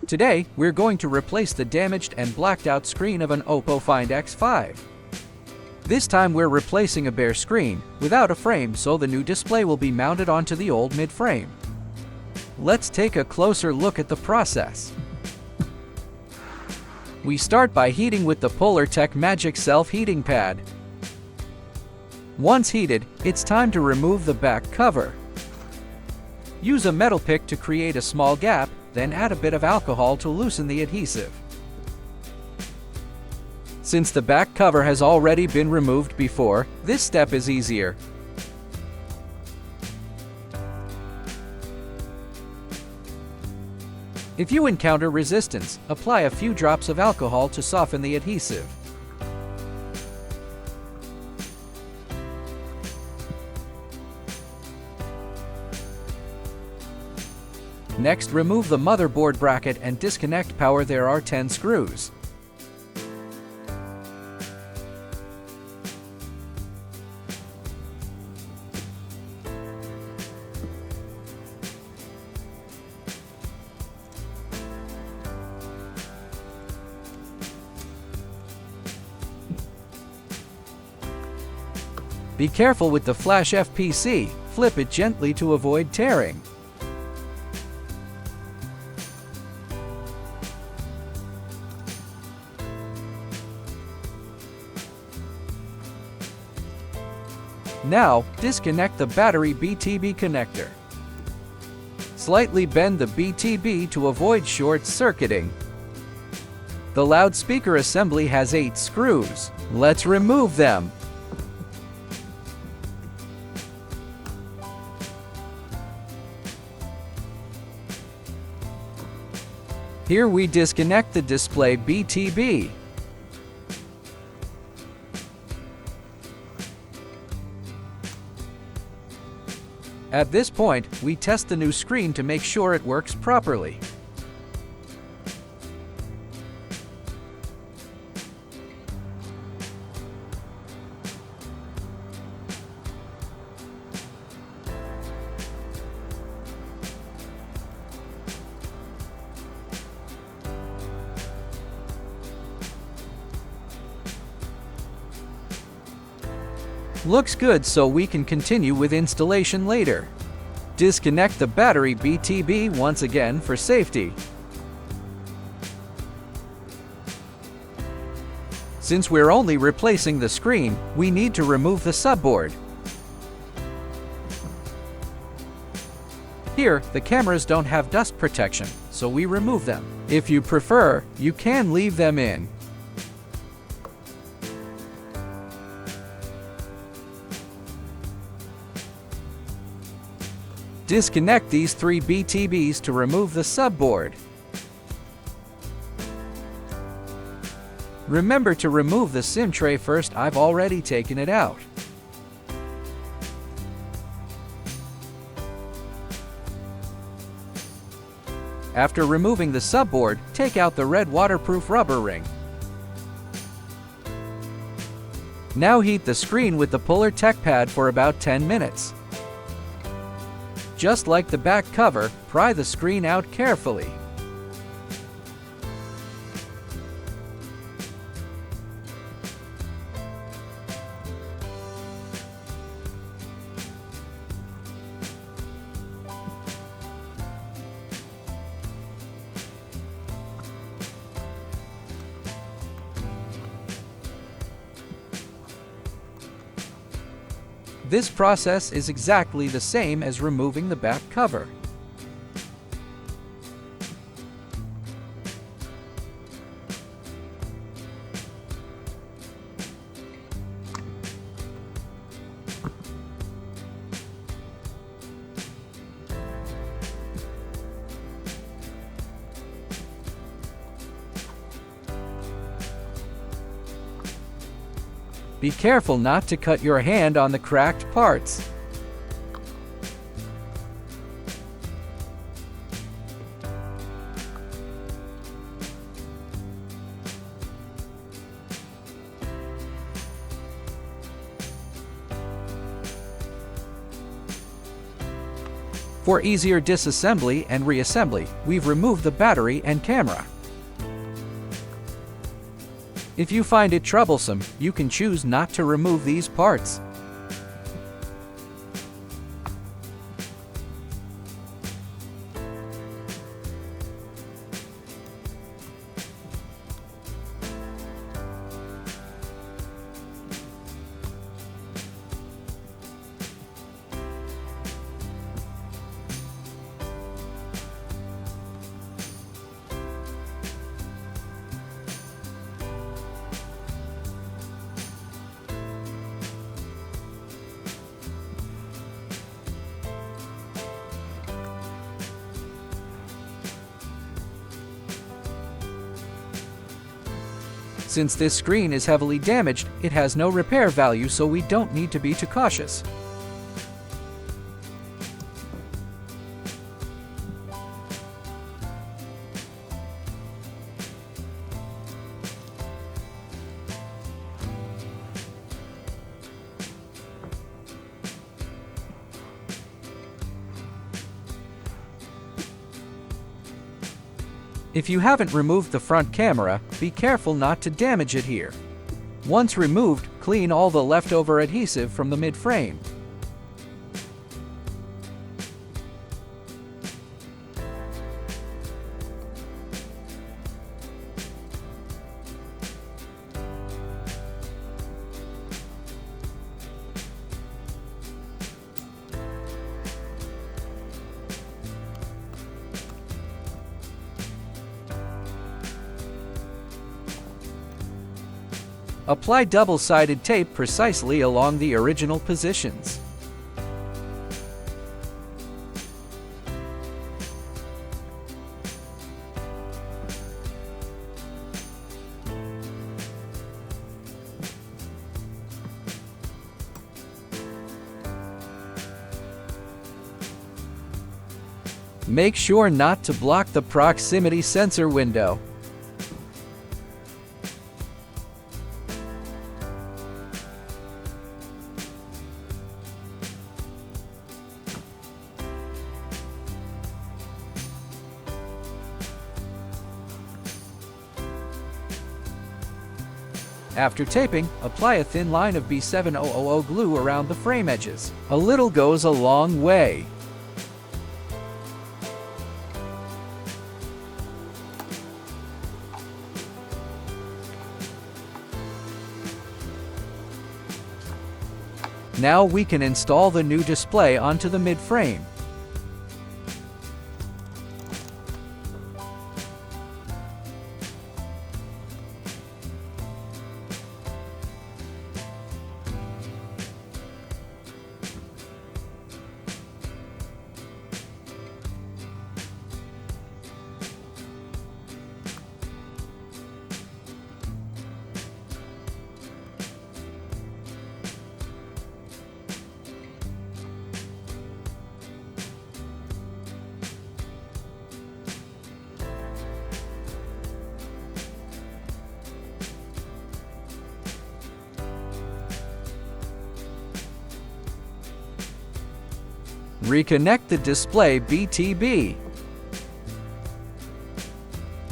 Today, we're going to replace the damaged and blacked out screen of an OPPO Find X5. This time we're replacing a bare screen, without a frame, so the new display will be mounted onto the old mid-frame. Let's take a closer look at the process. We start by heating with the Polartec Magic Self-Heating Pad. Once heated, it's time to remove the back cover. Use a metal pick to create a small gap, then add a bit of alcohol to loosen the adhesive. Since the back cover has already been removed before, this step is easier. If you encounter resistance, apply a few drops of alcohol to soften the adhesive. Next, remove the motherboard bracket and disconnect power. There are 10 screws. Be careful with the flash FPC, flip it gently to avoid tearing. Now, disconnect the battery BTB connector. Slightly bend the BTB to avoid short-circuiting. The loudspeaker assembly has 8 screws. Let's remove them. Here we disconnect the display BTB. At this point, we test the new screen to make sure it works properly. Looks good, so we can continue with installation later. Disconnect the battery BTB once again for safety. Since we're only replacing the screen, we need to remove the subboard. Here, the cameras don't have dust protection, so we remove them. If you prefer, you can leave them in. Disconnect these 3 BTBs to remove the subboard. Remember to remove the SIM tray first. I've already taken it out. After removing the subboard, take out the red waterproof rubber ring. Now heat the screen with the Polartec pad for about 10 minutes. Just like the back cover, pry the screen out carefully. This process is exactly the same as removing the back cover. Be careful not to cut your hand on the cracked parts. For easier disassembly and reassembly, we've removed the battery and camera. If you find it troublesome, you can choose not to remove these parts. Since this screen is heavily damaged, it has no repair value, so we don't need to be too cautious. If you haven't removed the front camera, be careful not to damage it here. Once removed, clean all the leftover adhesive from the mid-frame. Apply double-sided tape precisely along the original positions. Make sure not to block the proximity sensor window. After taping, apply a thin line of B7000 glue around the frame edges. A little goes a long way. Now we can install the new display onto the mid-frame. Reconnect the display BTB.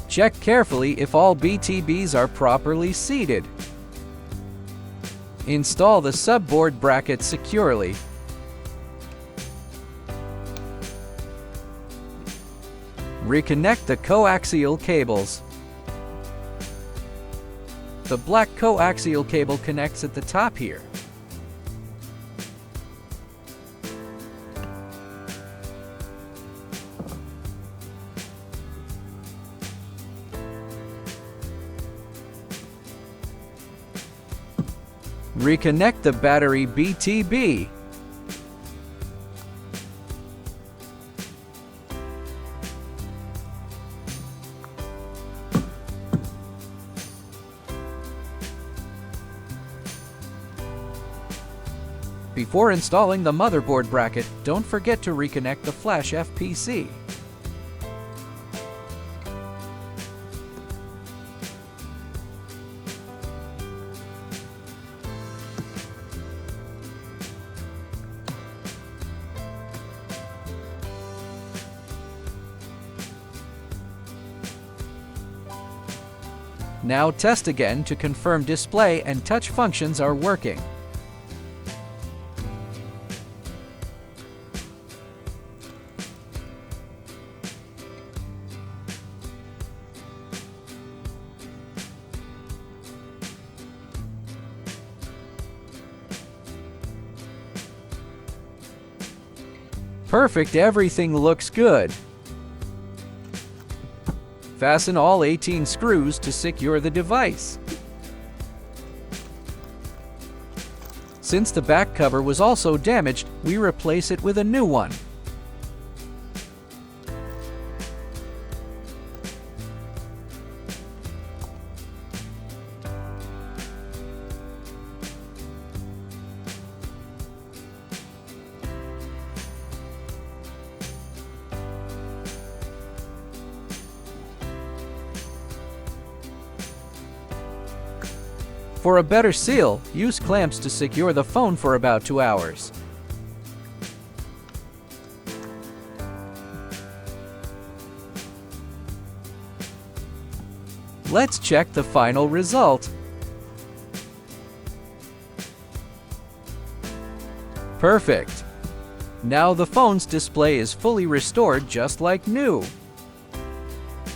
Check carefully if all BTBs are properly seated. Install the subboard bracket securely. Reconnect the coaxial cables. The black coaxial cable connects at the top here. Reconnect the battery BTB. Before installing the motherboard bracket, don't forget to reconnect the flash FPC. Now test again to confirm display and touch functions are working. Perfect, everything looks good. Fasten all 18 screws to secure the device. Since the back cover was also damaged, we replace it with a new one. For a better seal, use clamps to secure the phone for about 2 hours. Let's check the final result. Perfect. Now the phone's display is fully restored just like new.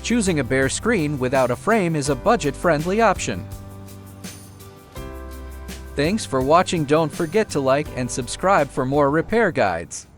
Choosing a bare screen without a frame is a budget-friendly option. Thanks for watching. Don't forget to like and subscribe for more repair guides.